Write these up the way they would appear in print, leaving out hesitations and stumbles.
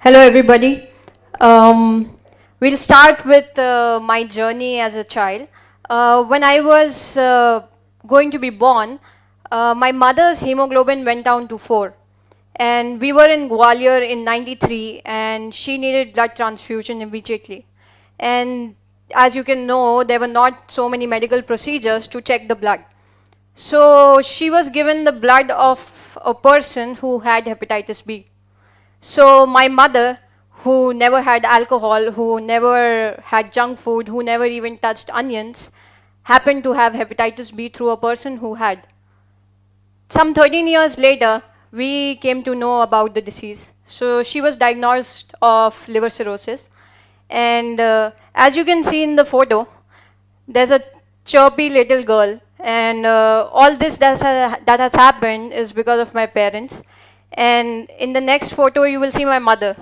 Hello, everybody. We'll start with my journey as a child. When I was going to be born, my mother's hemoglobin went down to 4. And we were in Gwalior in 93, and she needed blood transfusion immediately. And as you can know, there were not so many medical procedures to check the blood. So she was given the blood of a person who had hepatitis B. So my mother, who never had alcohol, who never had junk food, who never even touched onions, happened to have hepatitis B through a person who had. Some 13 years later, we came to know about the disease. So she was diagnosed of liver cirrhosis. And as you can see in the photo, there's a chirpy little girl. And all this that has happened is because of my parents. And in the next photo, you will see my mother.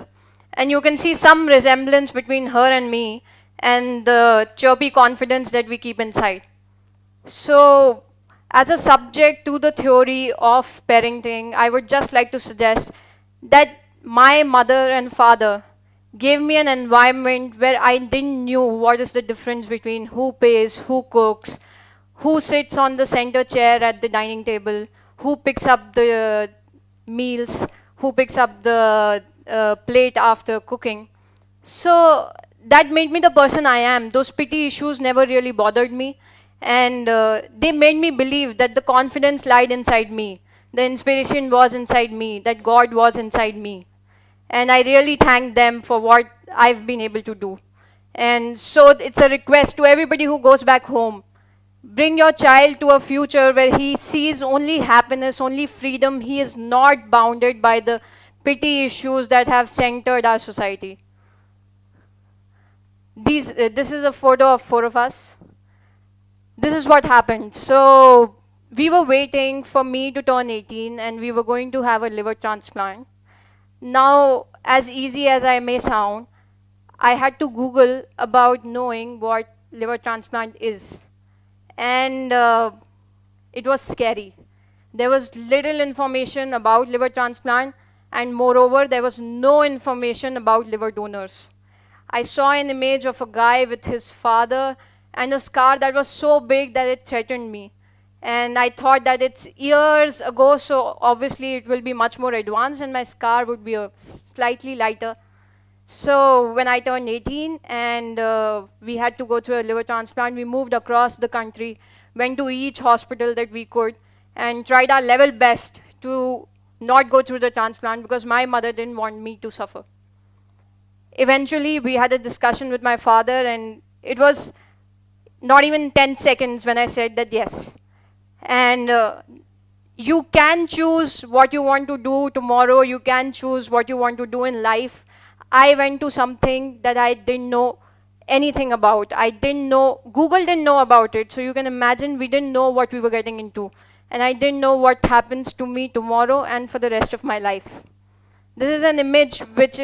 And you can see some resemblance between her and me and the chirpy confidence that we keep inside. So, as a subject to the theory of parenting, I would just like to suggest that my mother and father gave me an environment where I didn't knew what is the difference between who pays, who cooks, who sits on the center chair at the dining table, who picks up the meals, who picks up the plate after cooking. So that made me the person I am. Those petty issues never really bothered me. And they made me believe that the confidence lied inside me. The inspiration was inside me, that God was inside me. And I really thank them for what I've been able to do. And so it's a request to everybody who goes back home. Bring your child to a future where he sees only happiness, only freedom. He is not bounded by the petty issues that have centered our society. This is a photo of 4 of us. This is what happened. So we were waiting for me to turn 18 and we were going to have a liver transplant. Now, as easy as I may sound, I had to Google about knowing what liver transplant is. And it was scary. There was little information about liver transplant, and moreover, there was no information about liver donors. I saw an image of a guy with his father and a scar that was so big that it threatened me. And I thought that it's years ago, so obviously it will be much more advanced and my scar would be slightly lighter. So when I turned 18 and we had to go through a liver transplant, we moved across the country, went to each hospital that we could, and tried our level best to not go through the transplant because my mother didn't want me to suffer. Eventually, we had a discussion with my father, and it was not even 10 seconds when I said that yes. And you can choose what you want to do tomorrow, you can choose what you want to do in life. I went to something that I didn't know anything about. I didn't know, Google didn't know about it, so you can imagine we didn't know what we were getting into. And I didn't know what happens to me tomorrow and for the rest of my life. This is an image which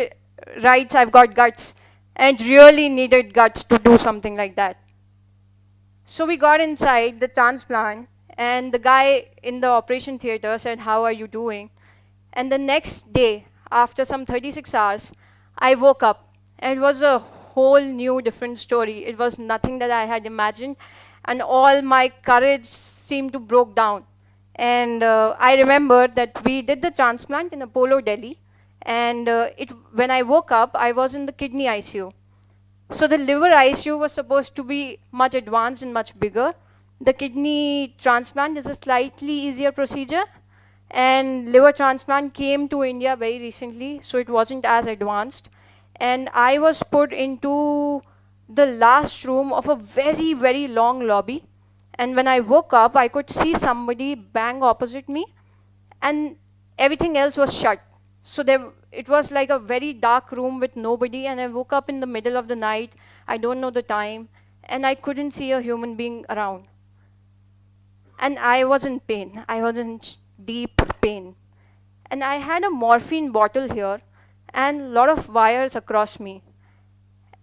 writes, I've got guts, and really needed guts to do something like that. So we got inside the transplant, and the guy in the operation theater said, how are you doing? And the next day, after some 36 hours, I woke up, and it was a whole new different story. It was nothing that I had imagined, and all my courage seemed to broke down. And I remember that we did the transplant in Apollo, Delhi, and when I woke up, I was in the kidney ICU. So the liver ICU was supposed to be much advanced and much bigger. The kidney transplant is a slightly easier procedure, and liver transplant came to India very recently, so it wasn't as advanced. And I was put into the last room of a very, very long lobby. And when I woke up, I could see somebody bang opposite me, and everything else was shut. So it was like a very dark room with nobody, and I woke up in the middle of the night. I don't know the time, and I couldn't see a human being around. And I was in pain. I was in deep pain. And I had a morphine bottle here and a lot of wires across me.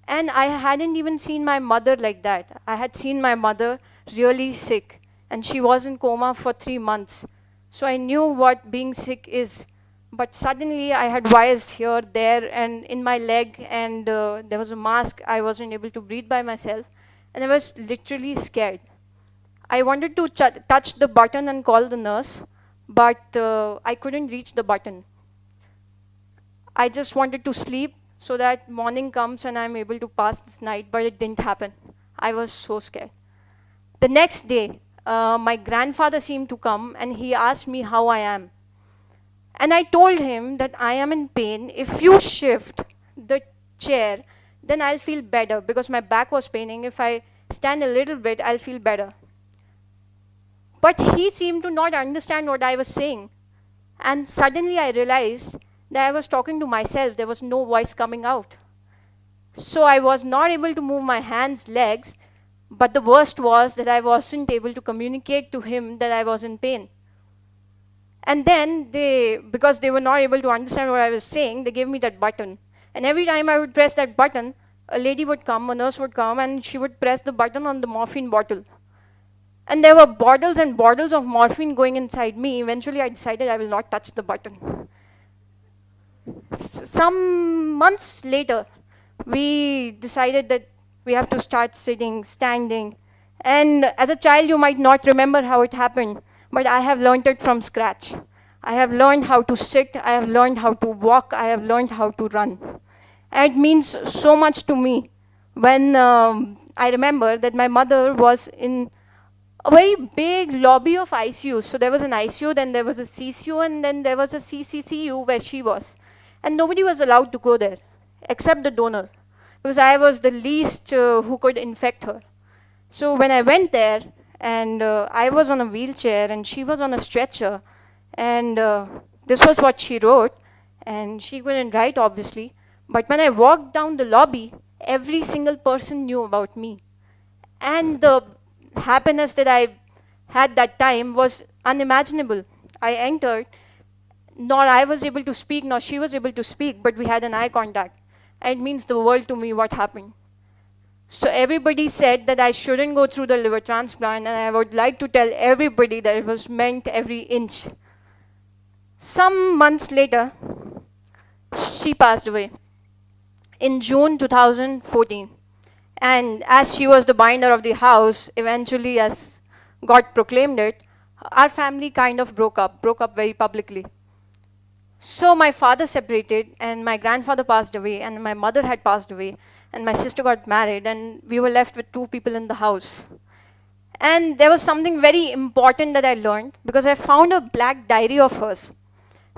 And I hadn't even seen my mother like that. I had seen my mother really sick, and she was in coma for 3 months. So I knew what being sick is. but suddenly I had wires here, there, and in my leg, and there was a mask. I wasn't able to breathe by myself, and I was literally scared. I wanted to touch the button and call the nurse, but I couldn't reach the button. I just wanted to sleep so that morning comes and I'm able to pass this night, but it didn't happen. I was so scared. The next day, my grandfather seemed to come and he asked me how I am. And I told him that I am in pain. If you shift the chair, then I'll feel better because my back was paining. If I stand a little bit, I'll feel better. But he seemed to not understand what I was saying. And suddenly I realized that I was talking to myself. There was no voice coming out. So I was not able to move my hands, legs, but the worst was that I wasn't able to communicate to him that I was in pain. And then because they were not able to understand what I was saying, they gave me that button. And every time I would press that button, a lady would come, a nurse would come, and she would press the button on the morphine bottle. And there were bottles and bottles of morphine going inside me. Eventually, I decided I will not touch the button. Some months later, we decided that we have to start sitting, standing. And as a child, you might not remember how it happened, but I have learned it from scratch. I have learned how to sit, I have learned how to walk, I have learned how to run. And it means so much to me when I remember that my mother was in a very big lobby of ICUs. So there was an ICU, then there was a CCU, and then there was a CCCU where she was. And nobody was allowed to go there, except the donor, because I was the least who could infect her. So when I went there, and I was on a wheelchair, and she was on a stretcher, and this was what she wrote, and she couldn't write, obviously. But when I walked down the lobby, every single person knew about me. And the happiness that I had that time was unimaginable. I entered, nor I was able to speak, nor she was able to speak, but we had an eye contact. And it means the world to me what happened. So everybody said that I shouldn't go through the liver transplant, and I would like to tell everybody that it was meant every inch. Some months later, she passed away in June 2014. And as she was the binder of the house, eventually as God proclaimed it, our family kind of broke up very publicly. So my father separated, and my grandfather passed away, and my mother had passed away, and my sister got married, and we were left with 2 people in the house. And there was something very important that I learned, because I found a black diary of hers,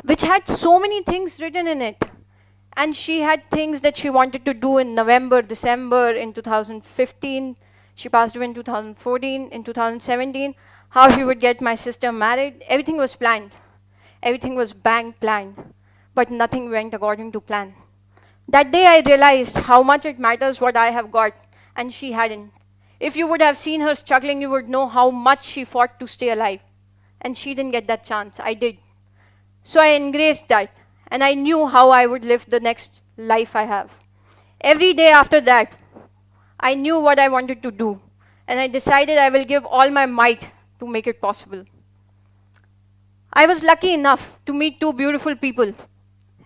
which had so many things written in it. And she had things that she wanted to do in November, December, in 2015. She passed away in 2014, in 2017, how she would get my sister married. Everything was planned. Everything was bang planned. But nothing went according to plan. That day I realized how much it matters what I have got, and she hadn't. If you would have seen her struggling, you would know how much she fought to stay alive. And she didn't get that chance. I did. So I embraced that. And I knew how I would live the next life I have. Every day after that, I knew what I wanted to do. And I decided I will give all my might to make it possible. I was lucky enough to meet 2 beautiful people.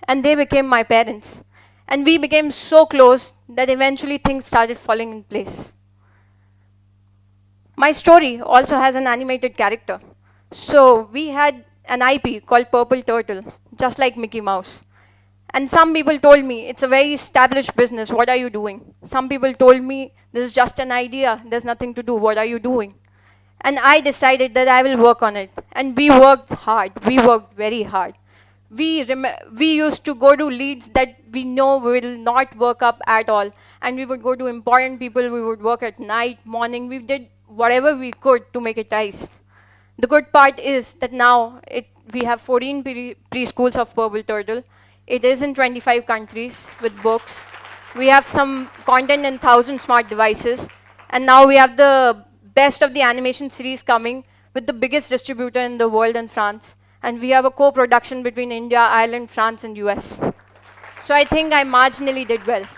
And they became my parents. And we became so close that eventually things started falling in place. My story also has an animated character. So we had an IP called Purple Turtle, just like Mickey Mouse. And some people told me, it's a very established business, what are you doing? Some people told me, this is just an idea, there's nothing to do, what are you doing? And I decided that I will work on it. And we worked hard, we worked very hard. We used to go to leads that we know will not work up at all. And we would go to important people, we would work at night, morning, we did whatever we could to make it rise. The good part is that now we have 14 preschools of Purple Turtle. It is in 25 countries with books. We have some content in 1,000 smart devices. And now we have the best of the animation series coming with the biggest distributor in the world in France. And we have a co-production between India, Ireland, France, and US. So I think I marginally did well.